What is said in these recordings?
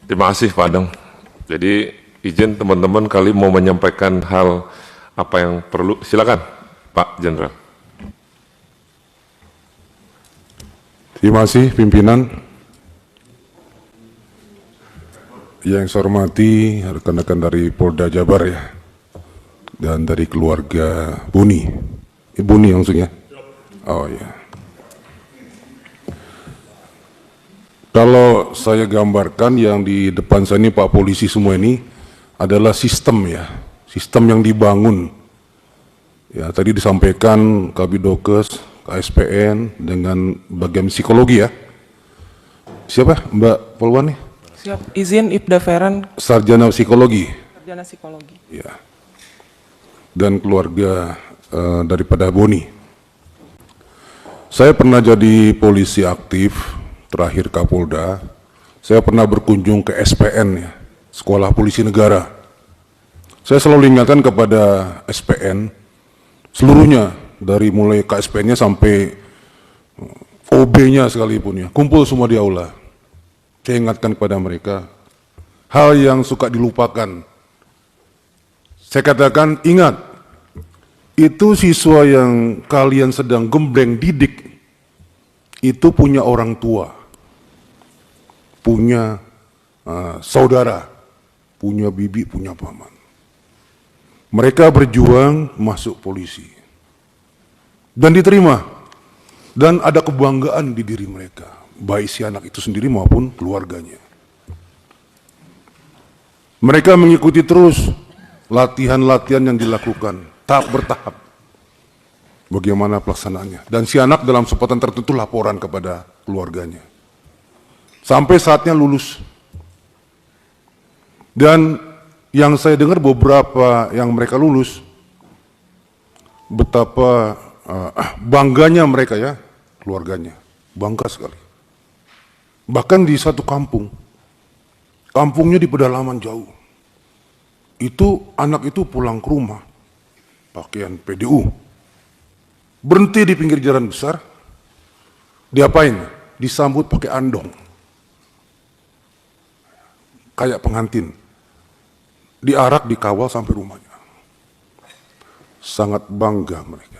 Terima kasih Pak Adang. Jadi izin teman-teman kali mau menyampaikan hal apa yang perlu. Silakan Pak Jenderal. Terima kasih pimpinan. Yang saya hormati rekan-rekan dari Polda Jabar ya, dan dari keluarga Buni. Buni maksudnya? Oh ya. Kalau saya gambarkan yang di depan saya ini Pak Polisi semua ini adalah sistem ya, sistem yang dibangun. Ya, tadi disampaikan Kabidokes, KSPN dengan bagian psikologi ya. Siapa Mbak Polwan nih? Siap, izin Ibda Feran, Sarjana psikologi. sarjana psikologi. Ya. Dan keluarga daripada Boni. Saya pernah jadi polisi aktif, terakhir Kapolda. Saya pernah berkunjung ke SPN ya, Sekolah Polisi Negara. Saya selalu ingatkan kepada SPN, seluruhnya dari mulai KSPN-nya sampai OB-nya sekalipun ya, kumpul semua di aula. Saya ingatkan kepada mereka, hal yang suka dilupakan. Saya katakan, ingat, itu siswa yang kalian sedang gembleng didik, itu punya orang tua, punya saudara, punya bibi, punya paman. Mereka berjuang masuk polisi. Dan diterima. Dan ada kebanggaan di diri mereka, baik si anak itu sendiri maupun keluarganya. Mereka mengikuti terus latihan-latihan yang dilakukan, tahap bertahap. Bagaimana pelaksanaannya. Dan si anak dalam kesempatan tertentu laporan kepada keluarganya. Sampai saatnya lulus. Dan yang saya dengar beberapa yang mereka lulus, betapa bangganya mereka ya, keluarganya. Bangga sekali. Bahkan di satu kampung, kampungnya di pedalaman jauh. Itu anak itu pulang ke rumah, pakaian PDU. Berhenti di pinggir jalan besar, diapain? Disambut pakai andong. Kayak pengantin. Diarak, dikawal sampai rumahnya. Sangat bangga mereka.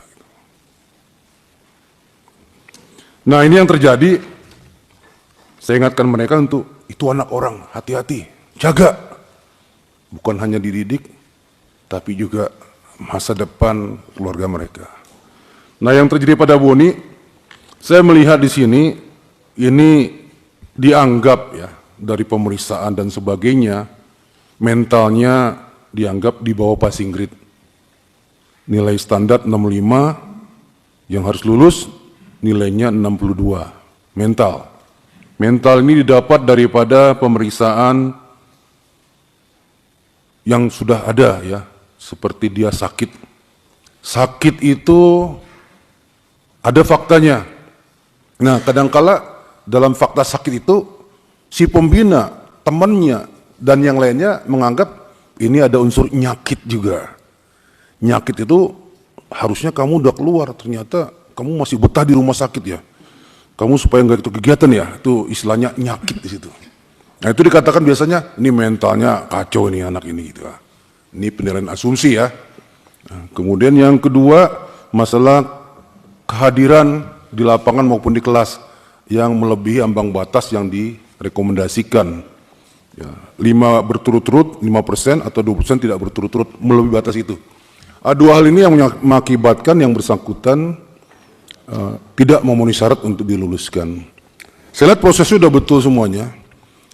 Nah ini yang terjadi, saya ingatkan mereka untuk, itu anak orang, hati-hati, jaga. Bukan hanya dididik, tapi juga masa depan keluarga mereka. Nah yang terjadi pada Boni, saya melihat di sini, ini dianggap ya, dari pemeriksaan dan sebagainya, mentalnya dianggap di bawah passing grade. Nilai standar 65, yang harus lulus nilainya 62, mental. Mental ini didapat daripada pemeriksaan yang sudah ada ya, seperti dia sakit. Sakit itu ada faktanya. Nah, kadangkala dalam fakta sakit itu si pembina, temannya dan yang lainnya menganggap ini ada unsur nyakit juga. Nyakit itu harusnya kamu udah keluar, ternyata kamu masih betah di rumah sakit ya. Kamu supaya nggak itu kegiatan ya, itu istilahnya nyakit di situ. Nah itu dikatakan biasanya ini mentalnya kacau nih anak ini gitu. Ini penilaian asumsi ya. Nah, kemudian yang kedua masalah kehadiran di lapangan maupun di kelas yang melebihi ambang batas yang direkomendasikan. Ya, 5 berturut-turut, 5% atau 20% tidak berturut-turut melebihi batas itu. Dua hal ini yang mengakibatkan yang bersangkutan tidak memenuhi syarat untuk diluluskan. Saya lihat prosesnya sudah betul semuanya,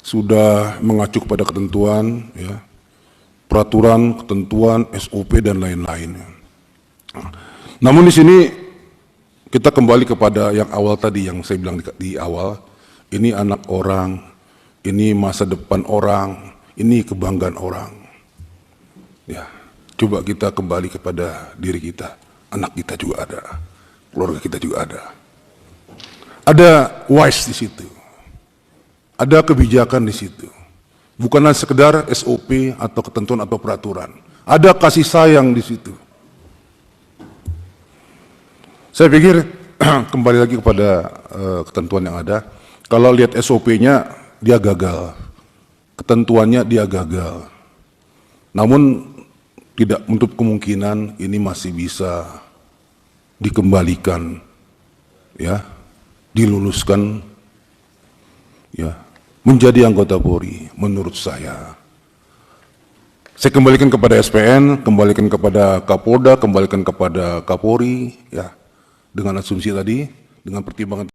sudah mengacu pada ketentuan, ya, peraturan, ketentuan, SOP dan lain-lain. Namun di sini kita kembali kepada yang awal tadi yang saya bilang di awal, ini anak orang, ini masa depan orang, ini kebanggaan orang. Ya, coba kita kembali kepada diri kita, anak kita juga ada. Keluarga kita juga ada. Ada wise di situ. Ada kebijakan di situ. Bukanlah sekedar SOP atau ketentuan atau peraturan. Ada kasih sayang di situ. Saya pikir kembali lagi kepada ketentuan yang ada. Kalau lihat SOP-nya dia gagal. ketentuannya dia gagal. Namun tidak menutup kemungkinan ini masih bisa dikembalikan, ya, diluluskan, ya, menjadi anggota Polri. Menurut saya kembalikan kepada SPN, kembalikan kepada Kapolda, kembalikan kepada Kapolri, ya, dengan asumsi tadi, dengan pertimbangan